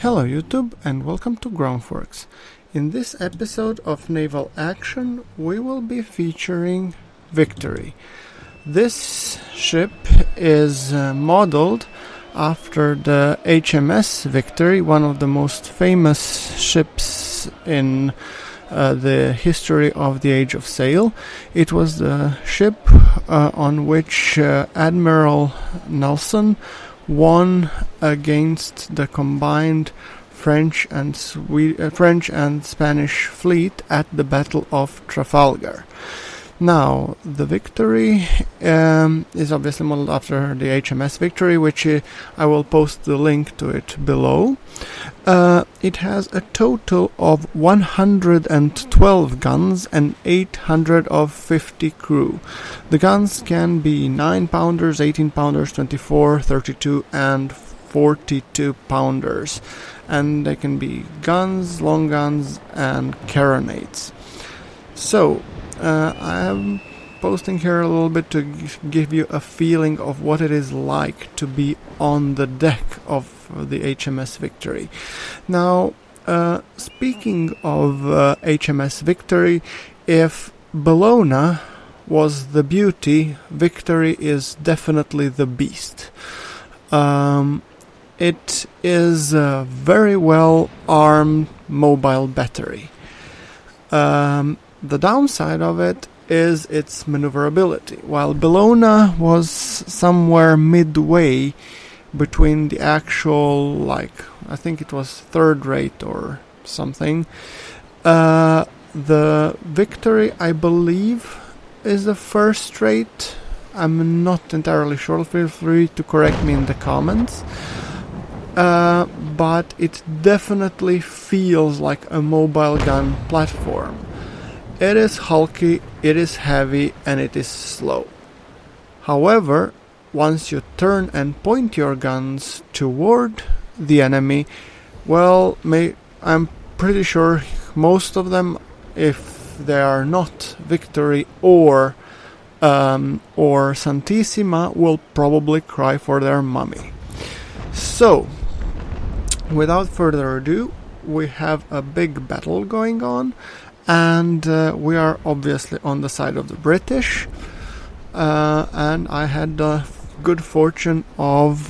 Hello YouTube and welcome to GrunfWorks. In this episode of Naval Action we will be featuring Victory. This ship is modeled after the HMS Victory, one of the most famous ships in the history of the Age of Sail. It was the ship on which Admiral Nelson won against the combined French and Spanish fleet at the Battle of Trafalgar. Now, the Victory is obviously modeled after the HMS Victory, which I will post the link to it below. It has a total of 112 guns and 850 crew. The guns can be 9-pounders, 18-pounders, 24, 32 and 42 pounders. And they can be guns, long guns and carronades. So, I am posting here a little bit to give you a feeling of what it is like to be on the deck of the HMS Victory. Now, speaking of HMS Victory, if Bellona was the beauty, Victory is definitely the beast. It is a very well armed mobile battery. The downside of it is its maneuverability. While Bellona was somewhere midway between the actual, I think it was third rate or something, the Victory, I believe, is the first rate. I'm not entirely sure. Feel free to correct me in the comments. But it definitely feels like a mobile gun platform. It is hulky, it is heavy, and it is slow. However, once you turn and point your guns toward the enemy, well, I'm pretty sure most of them, if they are not Victory or Santissima, will probably cry for their mummy. So, without further ado, we have a big battle going on. And we are obviously on the side of the British, and I had the good fortune of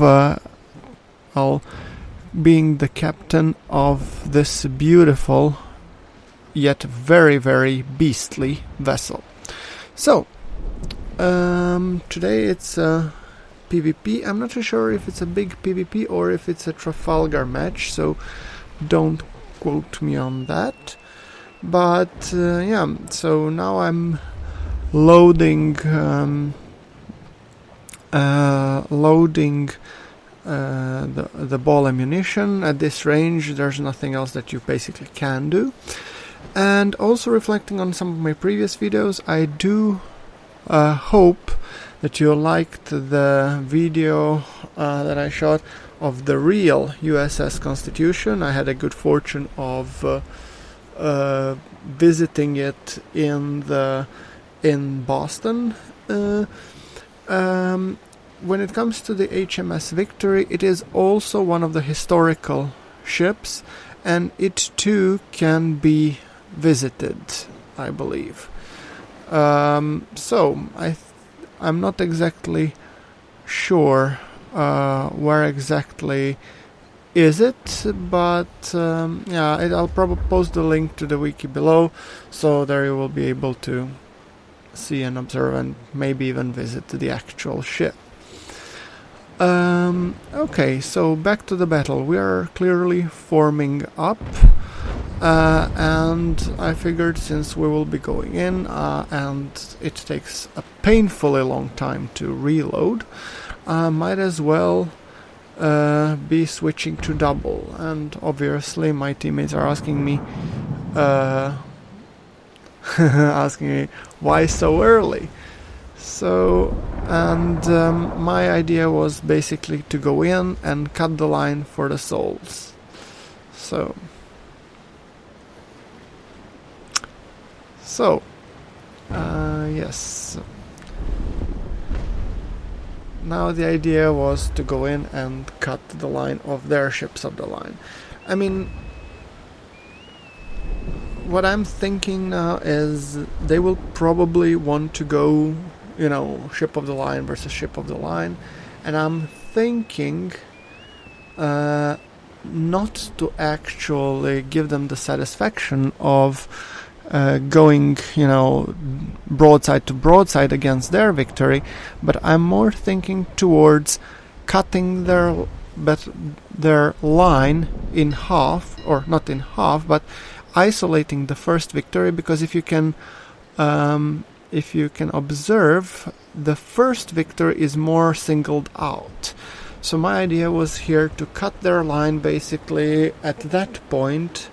being the captain of this beautiful yet very, very beastly vessel. So, today it's a PvP. I'm not too sure if it's a big PvP or if it's a Trafalgar match, so don't quote me on that. But yeah, so now I'm loading the ball ammunition. At this range there's nothing else that you basically can do. And also reflecting on some of my previous videos, I do hope that you liked the video that I shot of the real USS Constitution. I had a good fortune of visiting it in Boston. When it comes to the HMS Victory, it is also one of the historical ships, and it too can be visited, I believe. So I'm not exactly sure where exactly is it, but yeah, I'll probably post the link to the wiki below, so there you will be able to see and observe and maybe even visit the actual ship. Okay, so back to the battle. We are clearly forming up, and I figured since we will be going in and it takes a painfully long time to reload, might as well be switching to double. And obviously my teammates are asking me why so early. So, and my idea was basically to go in and cut the line for the souls. So yes. now the idea was to go in and cut the line of their ships of the line. I mean, what I'm thinking now is they will probably want to go, ship of the line versus ship of the line, and I'm thinking not to actually give them the satisfaction of going, broadside to broadside against their victory, but I'm more thinking towards cutting their line in half, or not in half, but isolating the first victory, because if you can observe, the first victory is more singled out. So my idea was here to cut their line basically at that point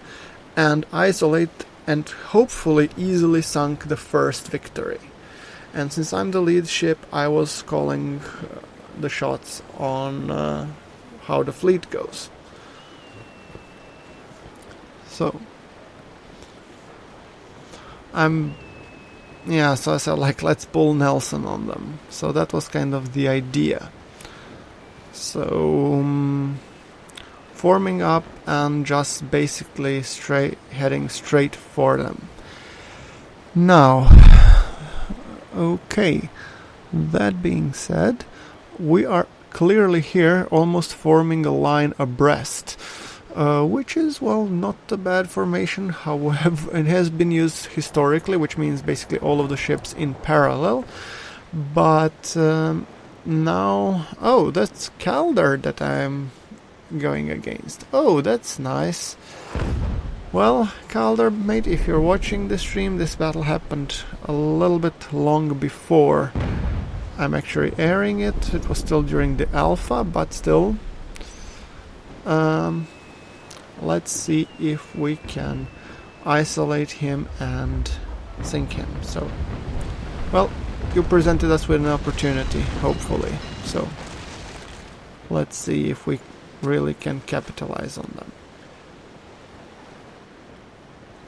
and isolate and hopefully easily sunk the first victory. And since I'm the lead ship, I was calling the shots on how the fleet goes. So so I said, let's pull Nelson on them. So that was kind of the idea. So forming up and just basically heading straight for them. Now, okay, that being said, we are clearly here almost forming a line abreast, which is, not a bad formation. However, it has been used historically, which means basically all of the ships in parallel. But now, that's Calder that I'm going against. Oh, that's nice. Well, Calder, mate, if you're watching this stream, this battle happened a little bit long before I'm actually airing it. It was still during the alpha, but still. Let's see if we can isolate him and sink him. So, you presented us with an opportunity, hopefully. So, let's see if we really can capitalize on them.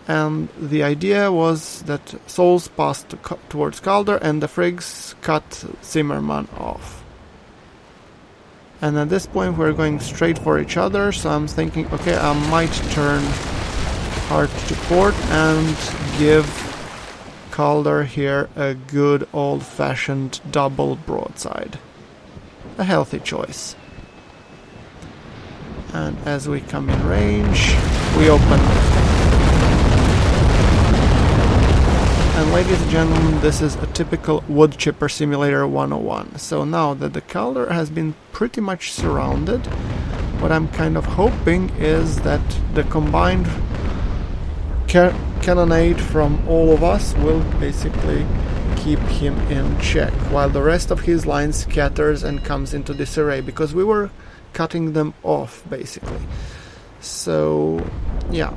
And the idea was that Souls passed towards Calder and the frigs cut Zimmerman off. And at this point we're going straight for each other, so I'm thinking, okay, I might turn hard to port and give Calder here a good old-fashioned double broadside. A healthy choice. And as we come in range, we open. And ladies and gentlemen, this is a typical Wood Chipper Simulator 101. So now that the Calder has been pretty much surrounded, what I'm kind of hoping is that the combined cannonade from all of us will basically keep him in check, while the rest of his line scatters and comes into disarray, because we were cutting them off basically. So yeah,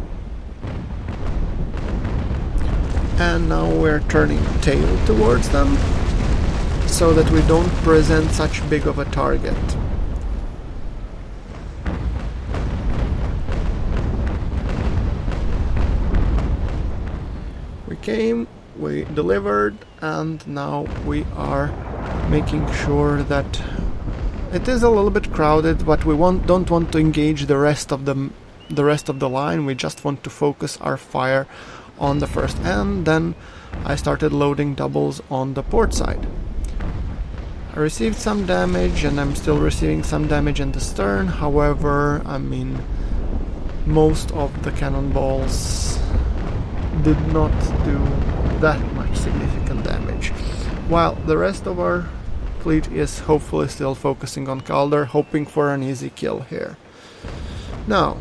and now we're turning tail towards them so that we don't present such big of a target. We came, we delivered, and now we are making sure that it is a little bit crowded, but we don't want to engage the rest of the line. We just want to focus our fire on the first, and then I started loading doubles on the port side. I received some damage, and I'm still receiving some damage in the stern. However, I mean, most of the cannonballs did not do that much significant damage, while the rest of our fleet is hopefully still focusing on Calder, hoping for an easy kill here. Now,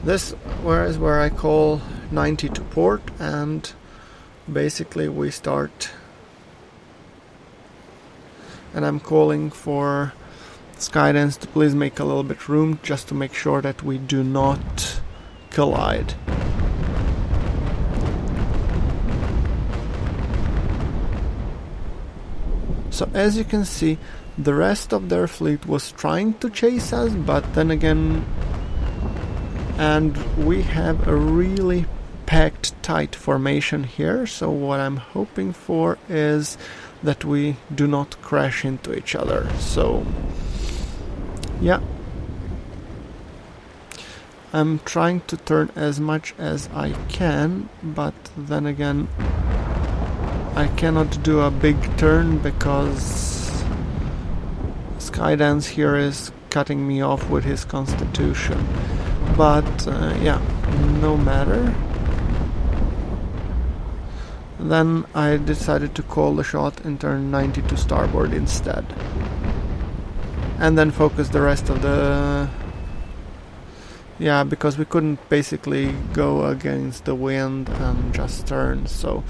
this is where I call 90 to port, and basically we start, and I'm calling for Skydance to please make a little bit room just to make sure that we do not collide. So as you can see, the rest of their fleet was trying to chase us, but then again, and we have a really packed tight formation here, so what I'm hoping for is that we do not crash into each other. So yeah, I'm trying to turn as much as I can, but then again I cannot do a big turn because Skydance here is cutting me off with his constitution. But yeah, no matter. Then I decided to call the shot and turn 90 to starboard instead. And then focus the rest of the... Yeah, because we couldn't basically go against the wind and just turn, so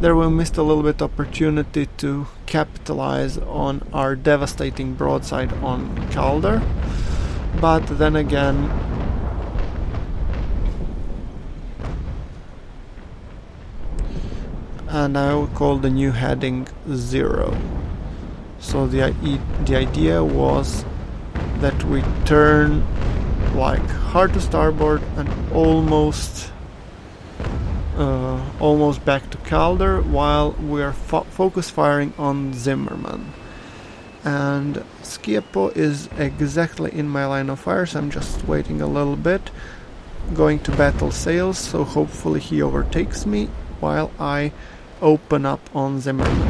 there we missed a little bit opportunity to capitalize on our devastating broadside on Calder. But then again, and I will call the new heading 0. So the idea was that we turn like hard to starboard and almost back to Calder while we're focus firing on Zimmerman. And Skiepo is exactly in my line of fire, so I'm just waiting a little bit, going to battle sails, so hopefully he overtakes me while I open up on Zimmerman.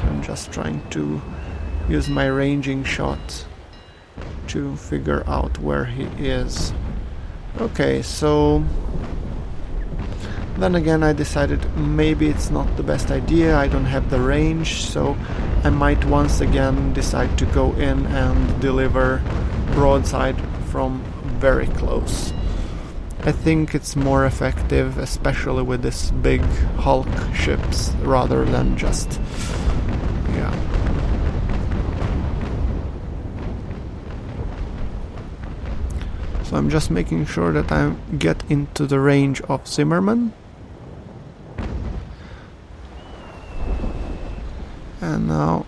I'm just trying to use my ranging shot to figure out where he is. Okay, so then again I decided maybe it's not the best idea, I don't have the range, so I might once again decide to go in and deliver broadside from very close. I think it's more effective, especially with this big Hulk ships, rather than just... yeah. So I'm just making sure that I get into the range of Zimmerman. And now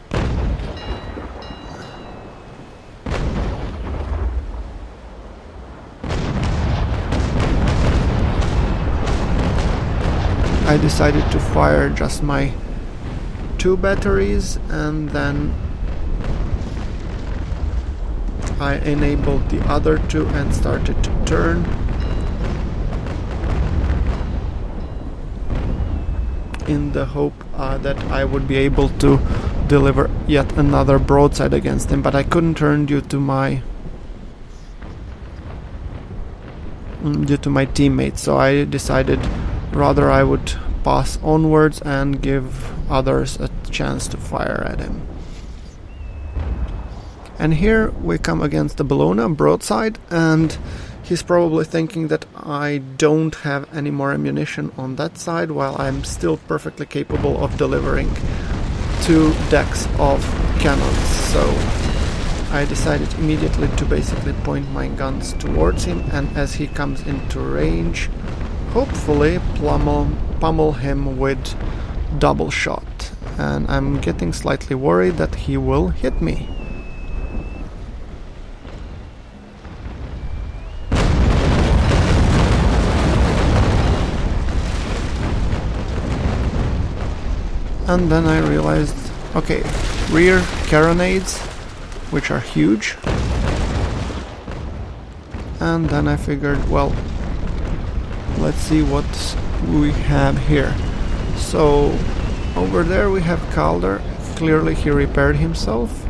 I decided to fire just my 2 batteries, and then I enabled the other 2 and started to turn. In the hope that I would be able to deliver yet another broadside against him, but I couldn't turn due to my teammates, so I decided rather I would pass onwards and give others a chance to fire at him. And here we come against the Bellona broadside, and he's probably thinking that I don't have any more ammunition on that side, while I'm still perfectly capable of delivering 2 decks of cannons. So I decided immediately to basically point my guns towards him, and as he comes into range, hopefully pummel him with double shot. And I'm getting slightly worried that he will hit me. And then I realized, okay, rear carronades, which are huge. And then I figured, well, let's see what we have here. So over there we have Calder. Clearly he repaired himself.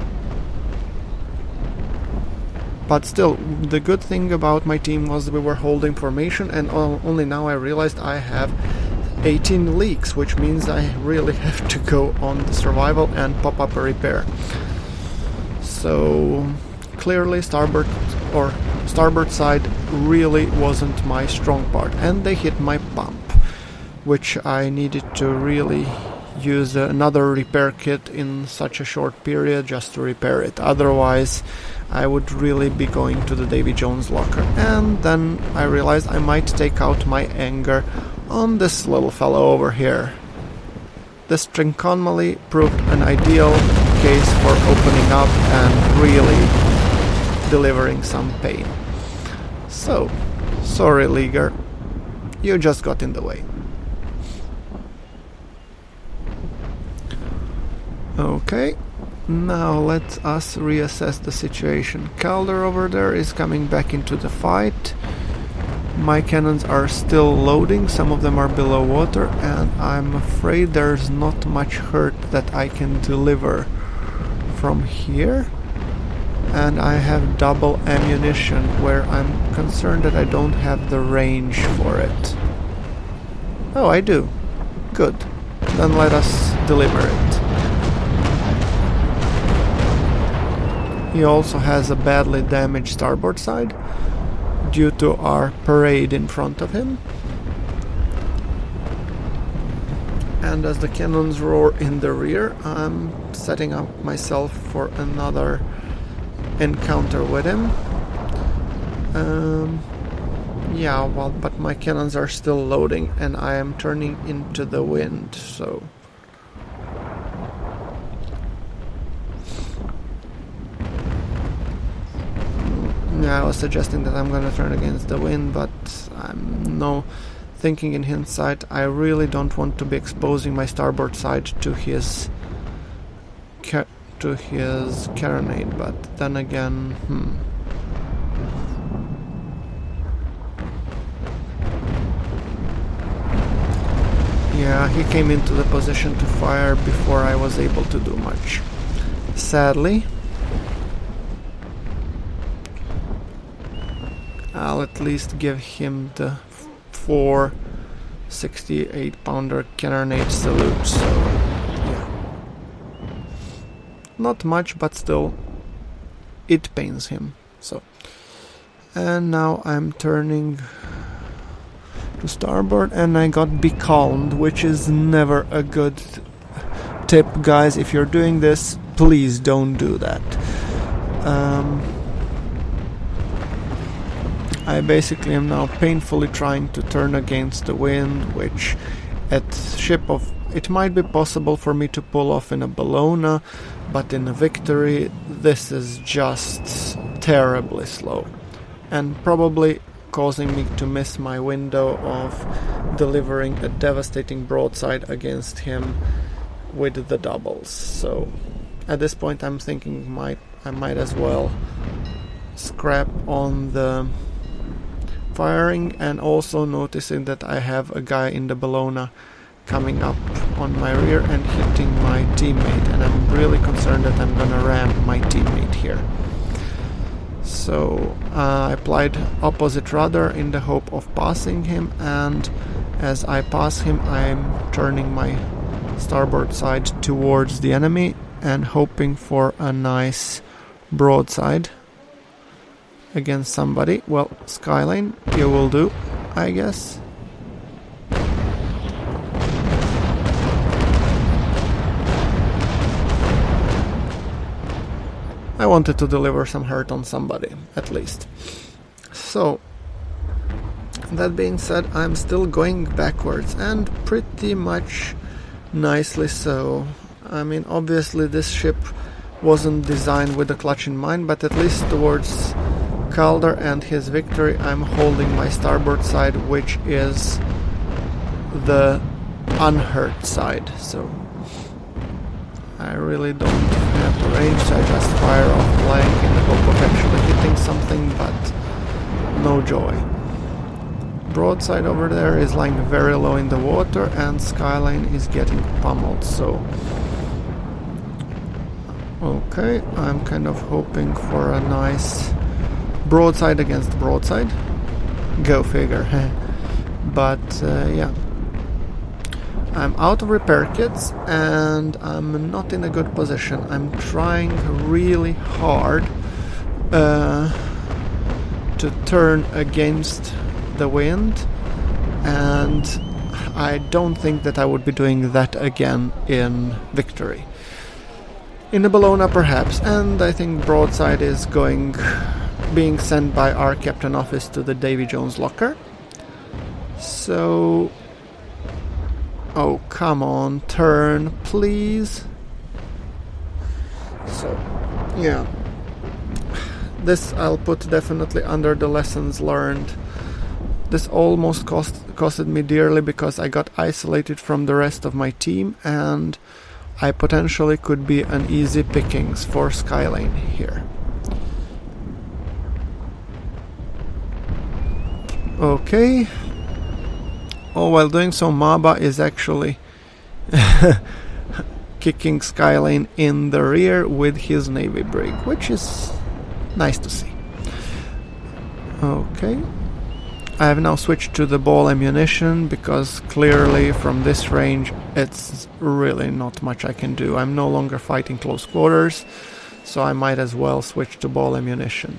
But still, the good thing about my team was we were holding formation, and only now I realized I have 18 leaks, which means I really have to go on the survival and pop up a repair. So clearly starboard side really wasn't my strong part, and they hit my pump, which I needed to really use another repair kit in such a short period just to repair it. Otherwise I would really be going to the Davy Jones locker. And then I realized I might take out my anger on this little fellow over here. This Trincomalee proved an ideal case for opening up and really delivering some pain. So, sorry Leaguer, you just got in the way. Okay, now let us reassess the situation. Calder over there is coming back into the fight. My cannons are still loading, some of them are below water, and I'm afraid there's not much hurt that I can deliver from here. And I have double ammunition, where I'm concerned that I don't have the range for it. Oh, I do. Good. Then let us deliver it. He also has a badly damaged starboard side due to our parade in front of him. And as the cannons roar in the rear, I'm setting up myself for another encounter with him. Yeah, well, but my cannons are still loading and I am turning into the wind, so... Yeah, I was suggesting that I'm gonna turn against the wind, but I'm thinking in hindsight, I really don't want to be exposing my starboard side to his carronade, but then again, Yeah, he came into the position to fire before I was able to do much. Sadly. I'll at least give him the 4 68-pounder carronade salute, so yeah. Not much, but still, it pains him, so. And now I'm turning to starboard and I got becalmed, which is never a good tip, guys. If you're doing this, please don't do that. I basically am now painfully trying to turn against the wind, which it might be possible for me to pull off in a Bellona, but in a Victory this is just terribly slow and probably causing me to miss my window of delivering a devastating broadside against him with the doubles. So at this point I'm thinking I might as well scrap on the firing, and also noticing that I have a guy in the Bellona coming up on my rear and hitting my teammate, and I'm really concerned that I'm gonna ram my teammate here. So I applied opposite rudder in the hope of passing him, and as I pass him I'm turning my starboard side towards the enemy and hoping for a nice broadside against somebody. Well, Skyline, you will do, I guess. I wanted to deliver some hurt on somebody, at least. So, that being said, I'm still going backwards, and pretty much nicely so. I mean, obviously this ship wasn't designed with the clutch in mind, but at least towards Calder and his Victory I'm holding my starboard side, which is the unhurt side, so I really don't have the range, so I just fire off blank in the hope of actually hitting something, but no joy. Broadside over there is lying very low in the water and Skyline is getting pummeled, so okay, I'm kind of hoping for a nice broadside against broadside. Go figure. But yeah, I'm out of repair kits and I'm not in a good position. I'm trying really hard to turn against the wind, and I don't think that I would be doing that again in Victory. In the Bellona perhaps, and I think broadside is being sent by our captain office to the Davy Jones locker. So, oh come on, turn please. So yeah, this I'll put definitely under the lessons learned. This almost costed me dearly because I got isolated from the rest of my team, and I potentially could be an easy pickings for Skylane here. Okay. Oh, while doing so, Maba is actually kicking Skylane in the rear with his Navy brig, which is nice to see. Okay. I have now switched to the ball ammunition because clearly from this range it's really not much I can do. I'm no longer fighting close quarters, so I might as well switch to ball ammunition.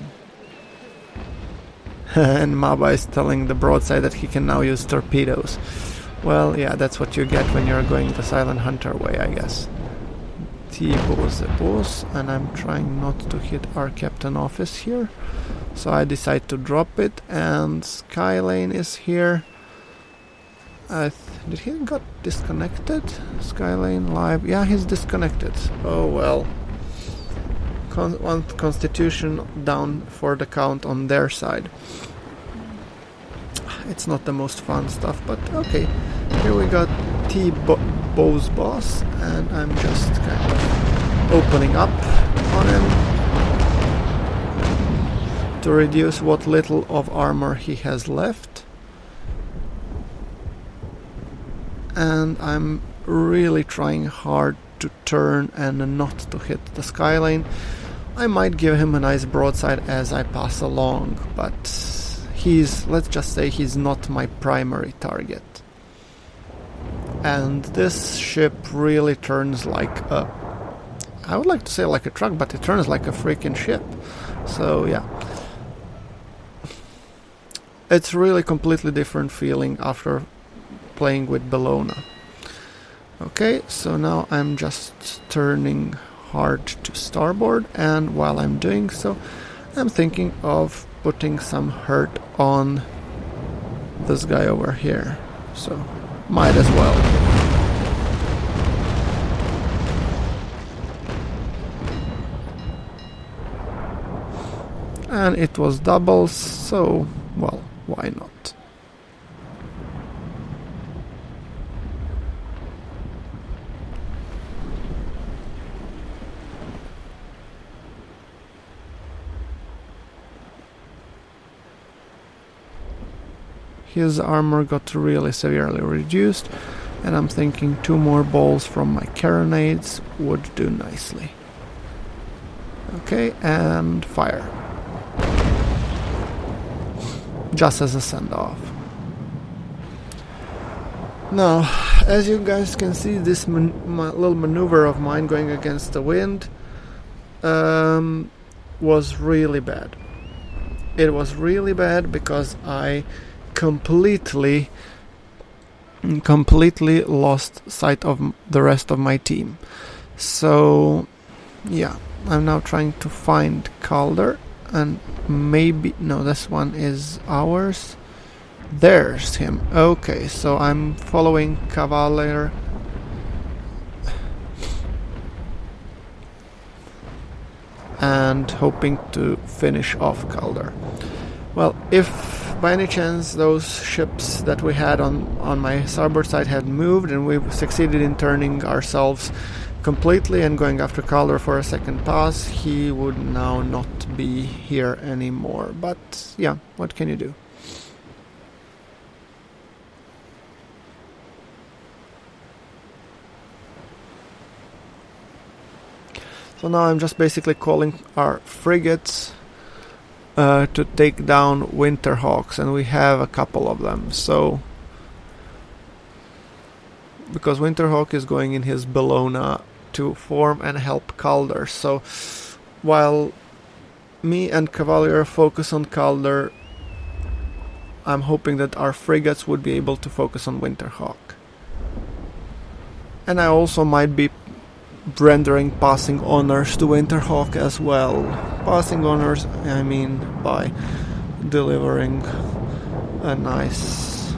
And Maba is telling the broadside that he can now use torpedoes. Well, yeah, that's what you get when you're going the Silent Hunter way, I guess. T-Bose, and I'm trying not to hit our captain office here. So I decide to drop it, and Skylane is here. Did he got disconnected? Skylane live. Yeah, he's disconnected. Oh well. One Constitution down for the count on their side. It's not the most fun stuff, but okay. Here we got T-Bose boss, and I'm just kind of opening up on him to reduce what little of armor he has left. And I'm really trying hard to turn and not to hit the Skylane. I might give him a nice broadside as I pass along, but let's just say he's not my primary target. And this ship really turns like I would like to say like a truck, but it turns like a freaking ship. So yeah. It's really completely different feeling after playing with Bellona. Okay, so now I'm just turning hard to starboard, and while I'm doing so, I'm thinking of putting some hurt on this guy over here. So, might as well. And it was doubles, so, well, why not? His armor got really severely reduced, and I'm thinking 2 more balls from my carronades would do nicely. Okay, and fire. Just as a send-off. Now, as you guys can see, this little maneuver of mine going against the wind was really bad. It was really bad because I completely lost sight of the rest of my team. So yeah, I'm now trying to find Calder, and maybe no, this one is ours. There's him. Okay, so I'm following Cavalier and hoping to finish off Calder. Well, if by any chance those ships that we had on my starboard side had moved and we succeeded in turning ourselves completely and going after Calder for a second pass, he would now not be here anymore. But yeah, what can you do? So now I'm just basically calling our frigates to take down Winterhawks, and we have a couple of them. So because Winterhawk is going in his Bellona to form and help Calder, so while me and Cavalier focus on Calder, I'm hoping that our frigates would be able to focus on Winterhawk. And I also might be rendering passing honors to Winterhawk as well. Passing honors, I mean by delivering a nice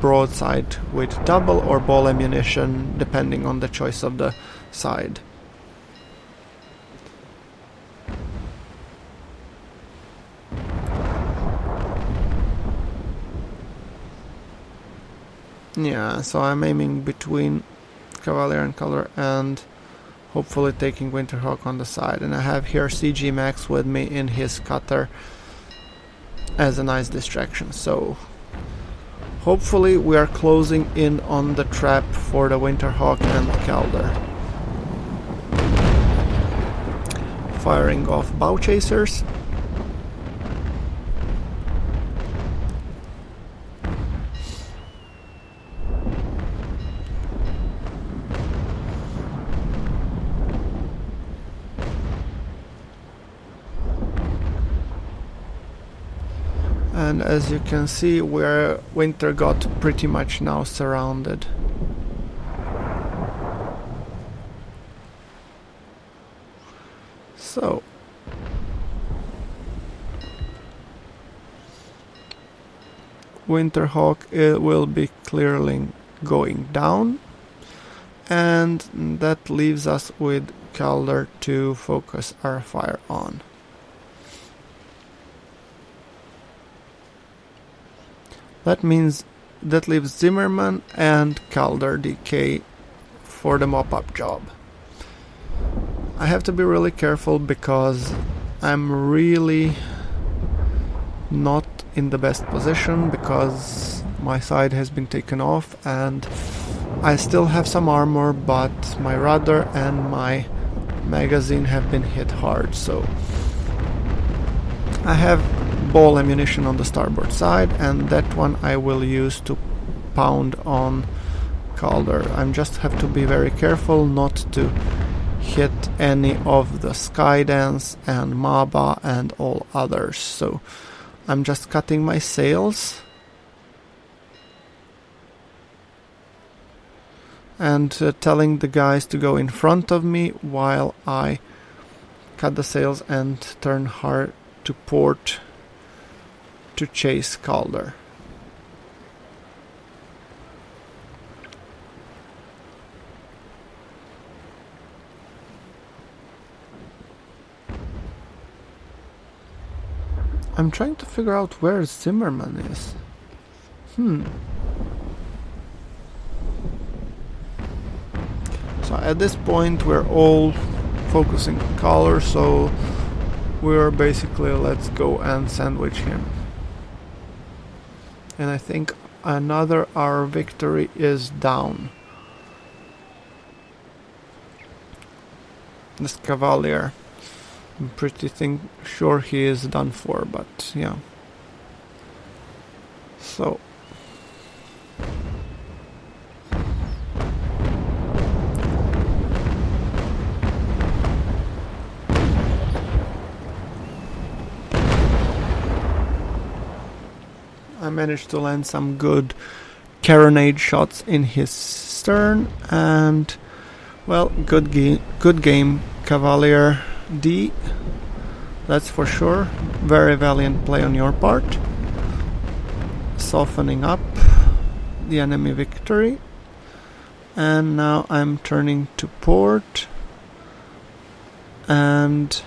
broadside with double or ball ammunition, depending on the choice of the side. Yeah, so I'm aiming between Cavalier and Calder, and hopefully taking Winterhawk on the side. And I have here CG Max with me in his cutter as a nice distraction. So hopefully we are closing in on the trap for the Winterhawk and Calder. Firing off bow chasers. And as you can see, Winter got pretty much now surrounded. So Winterhawk will be clearly going down, and that leaves us with Calder to focus our fire on. That means that leaves Zimmerman and Calder DK for the mop-up job. I have to be really careful because I'm really not in the best position because my side has been taken off and I still have some armor, but my rudder and my magazine have been hit hard, so I have ball ammunition on the starboard side, and that one I will use to pound on Calder. I just have to be very careful not to hit any of the Skydance and Maba and all others. So I'm just cutting my sails and telling the guys to go in front of me while I cut the sails and turn hard to port to chase Calder. I'm trying to figure out where Zimmerman is. So at this point we're all focusing on Calder, so we're basically let's go and sandwich him. And I think another our Victory is down. This Cavalier, I'm pretty sure he is done for, but yeah. So I managed to land some good carronade shots in his stern, and well, good game, Cavalier D. That's for sure. Very valiant play on your part. Softening up the enemy Victory, and now I'm turning to port, and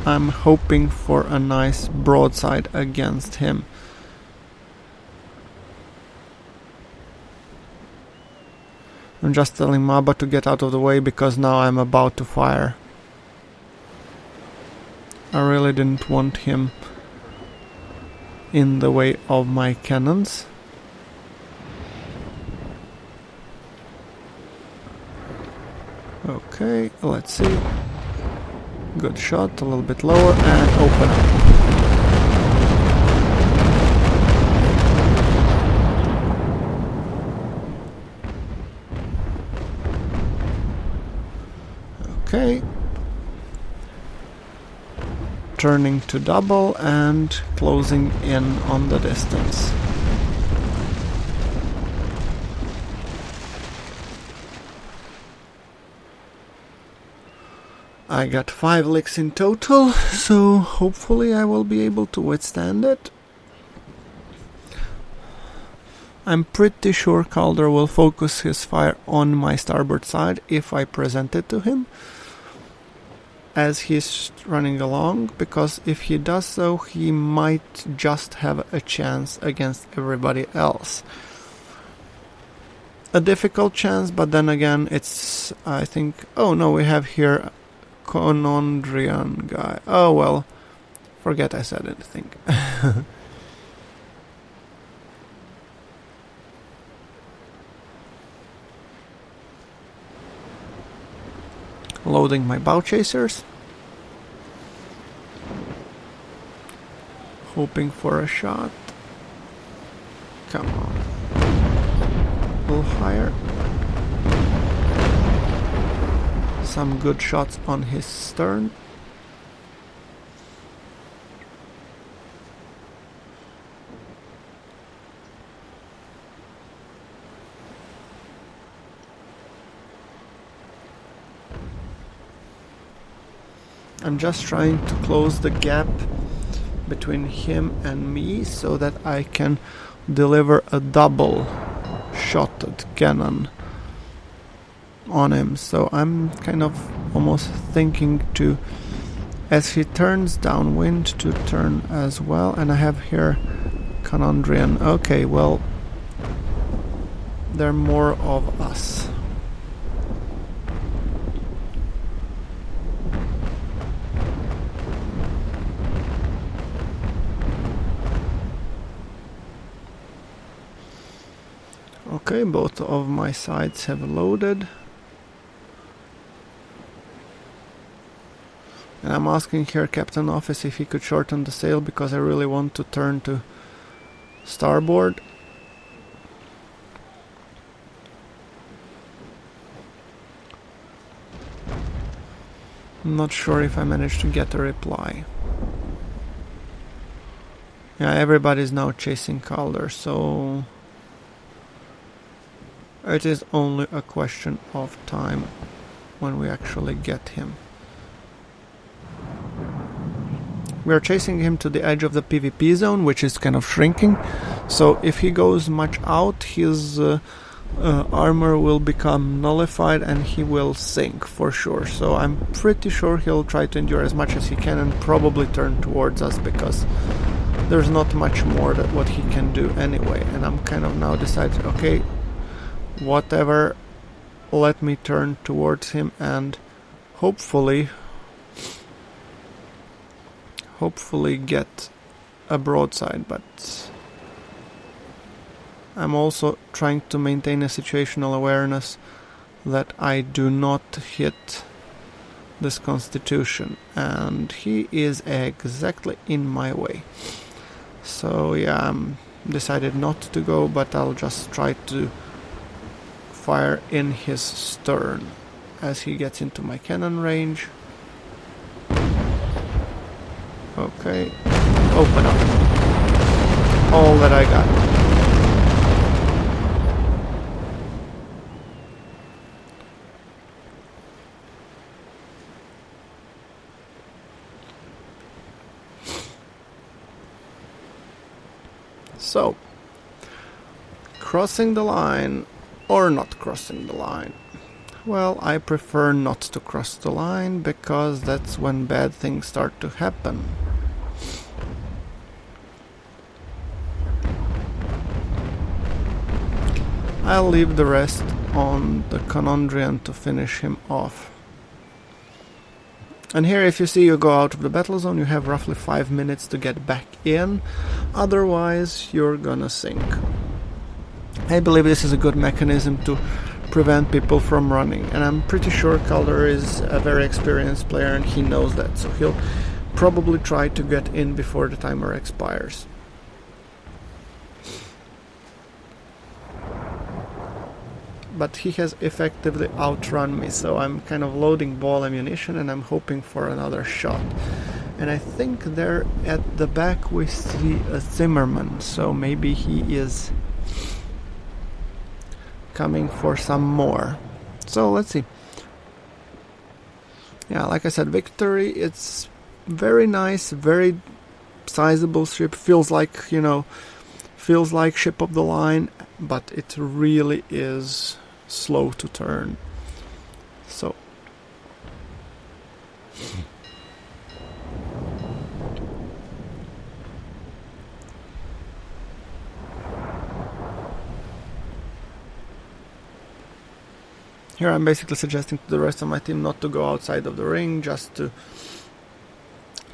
I'm hoping for a nice broadside against him. I'm just telling Maba to get out of the way because now I'm about to fire. I really didn't want him in the way of my cannons. Okay, let's see. Good shot, a little bit lower, and open up. Okay. Turning to double and closing in on the distance. I got 5 licks in total, so hopefully I will be able to withstand it. I'm pretty sure Calder will focus his fire on my starboard side if I present it to him as he's running along, because if he does so, he might just have a chance against everybody else. a difficult chance, but then again, it's, I think, oh no, we have here Conondrian guy. Oh well, forget I said anything. Loading my bow chasers. Hoping for a shot. Come on. A little higher. Some good shots on his stern. I'm just trying to close the gap between him and me so that I can deliver a double shotted cannon on him. So I'm kind of almost thinking to, as he turns downwind, to turn as well. And I have here Conondrian. Okay, well, there are more of us. Okay, both of my sides have loaded. And I'm asking here Captain Office if he could shorten the sail because I really want to turn to starboard. I'm not sure if I managed to get a reply. Yeah, everybody's now chasing Calder, so it is only a question of time when we actually get him. We are chasing him to the edge of the PvP zone, which is kind of shrinking. So if he goes much out, his armor will become nullified and he will sink for sure. So I'm pretty sure he'll try to endure as much as he can and probably turn towards us because there's not much more that what he can do anyway. And I'm kind of now decided, okay, whatever, let me turn towards him and hopefully get a broadside, but I'm also trying to maintain a situational awareness that I do not hit this Constitution, and he is exactly in my way. So yeah, I'm decided not to go, but I'll just try to fire in his stern as he gets into my cannon range. Okay, open up. All that I got. So, crossing the line or not crossing the line? Well, I prefer not to cross the line because that's when bad things start to happen. I'll leave the rest on the Conondrian to finish him off. And here, if you see you go out of the battle zone, you have roughly 5 minutes to get back in, otherwise you're gonna sink. I believe this is a good mechanism to prevent people from running, and I'm pretty sure Calder is a very experienced player and he knows that, so he'll probably try to get in before the timer expires. But he has effectively outrun me, so I'm kind of loading ball ammunition and I'm hoping for another shot. And I think there at the back we see a Zimmerman, so maybe he is coming for some more. So let's see. Yeah, like I said, Victory, it's very nice, very sizable ship, feels like ship of the line, but it really is slow to turn. So Here I'm basically suggesting to the rest of my team not to go outside of the ring, just to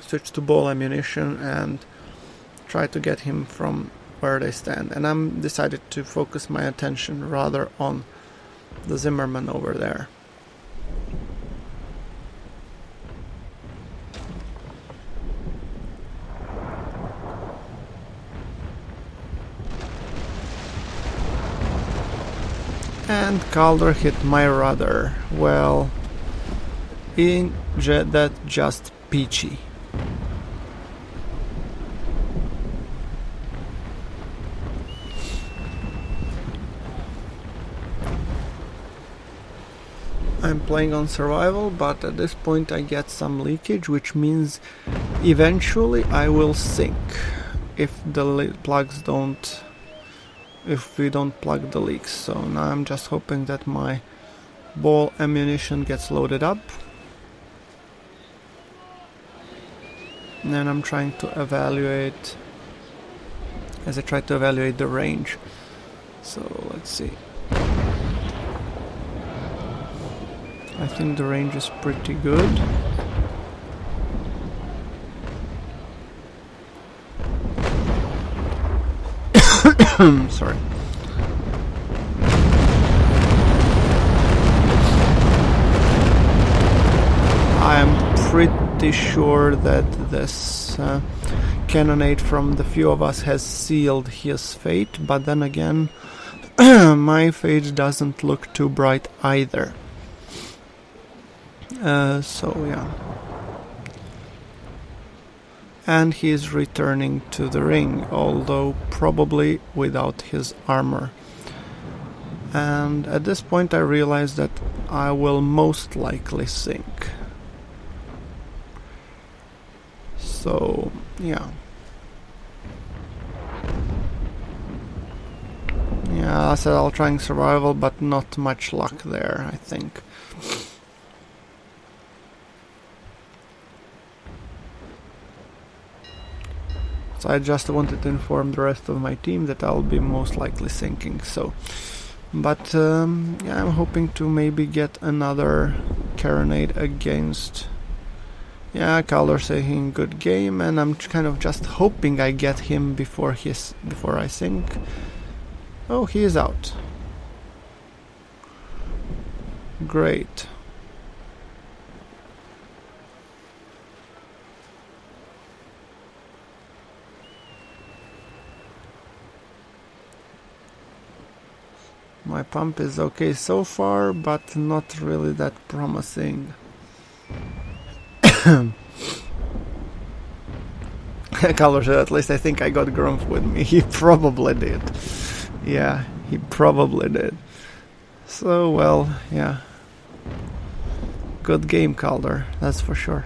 switch to ball ammunition and try to get him from where they stand. And I'm decided to focus my attention rather on the Zimmerman over there. And Calder hit my rudder. Well, that's just peachy. I'm playing on survival, but at this point I get some leakage, which means eventually I will sink if the plugs don't, if we don't plug the leaks. So now I'm just hoping that my ball ammunition gets loaded up. And then I'm trying to evaluate, as I try to evaluate the range. So let's see. I think the range is pretty good. Sorry. I am pretty sure that this cannonade from the few of us has sealed his fate, but then again, my fate doesn't look too bright either. So yeah. And he's returning to the ring, although probably without his armor. And at this point I realize that I will most likely sink. So yeah. Yeah, I said I'll try survival, but not much luck there, I think. So I just wanted to inform the rest of my team that I'll be most likely sinking. So, but yeah, I'm hoping to maybe get another carronade against. Yeah, Calder saying good game, and I'm kind of just hoping I get him before I sink. Oh, he is out. Great. My pump is okay so far, but not really that promising. Calder said, at least I think I got Grunf with me. He probably did. Yeah, he probably did. So, well, yeah. Good game, Calder, that's for sure.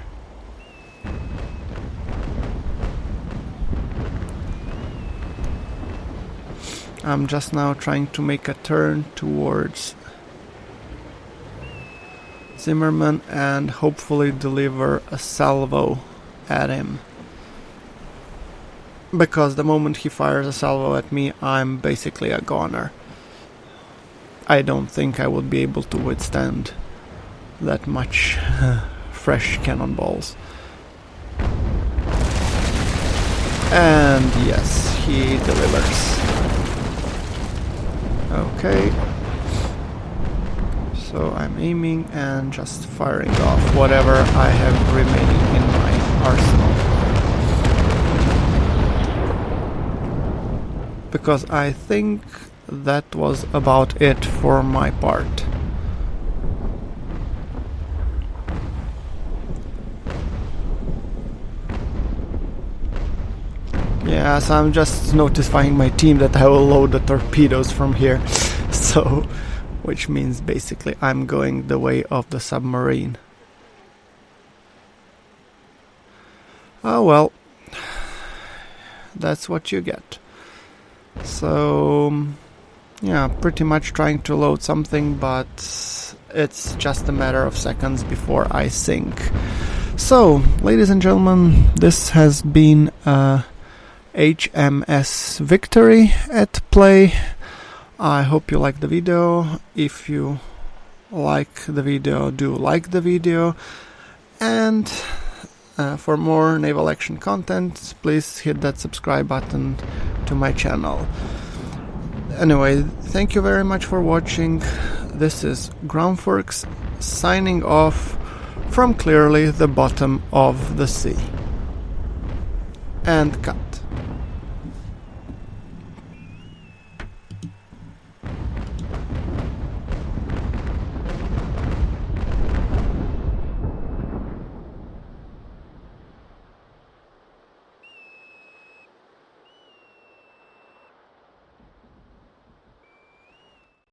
I'm just now trying to make a turn towards Zimmerman and hopefully deliver a salvo at him. Because the moment he fires a salvo at me, I'm basically a goner. I don't think I would be able to withstand that much fresh cannonballs. And yes, he delivers. Okay. So I'm aiming and just firing off whatever I have remaining in my arsenal. Because I think that was about it for my part. Yeah, so I'm just notifying my team that I will load the torpedoes from here. So, which means basically I'm going the way of the submarine. Oh well, that's what you get. So, yeah, pretty much trying to load something, but it's just a matter of seconds before I sink. So, ladies and gentlemen, this has been HMS Victory at play. I hope you liked the video. If you like the video, and for more naval action content, please hit that subscribe button to my channel. Anyway, thank you very much for watching. This is GrunfWorks signing off from clearly the bottom of the sea. And cut.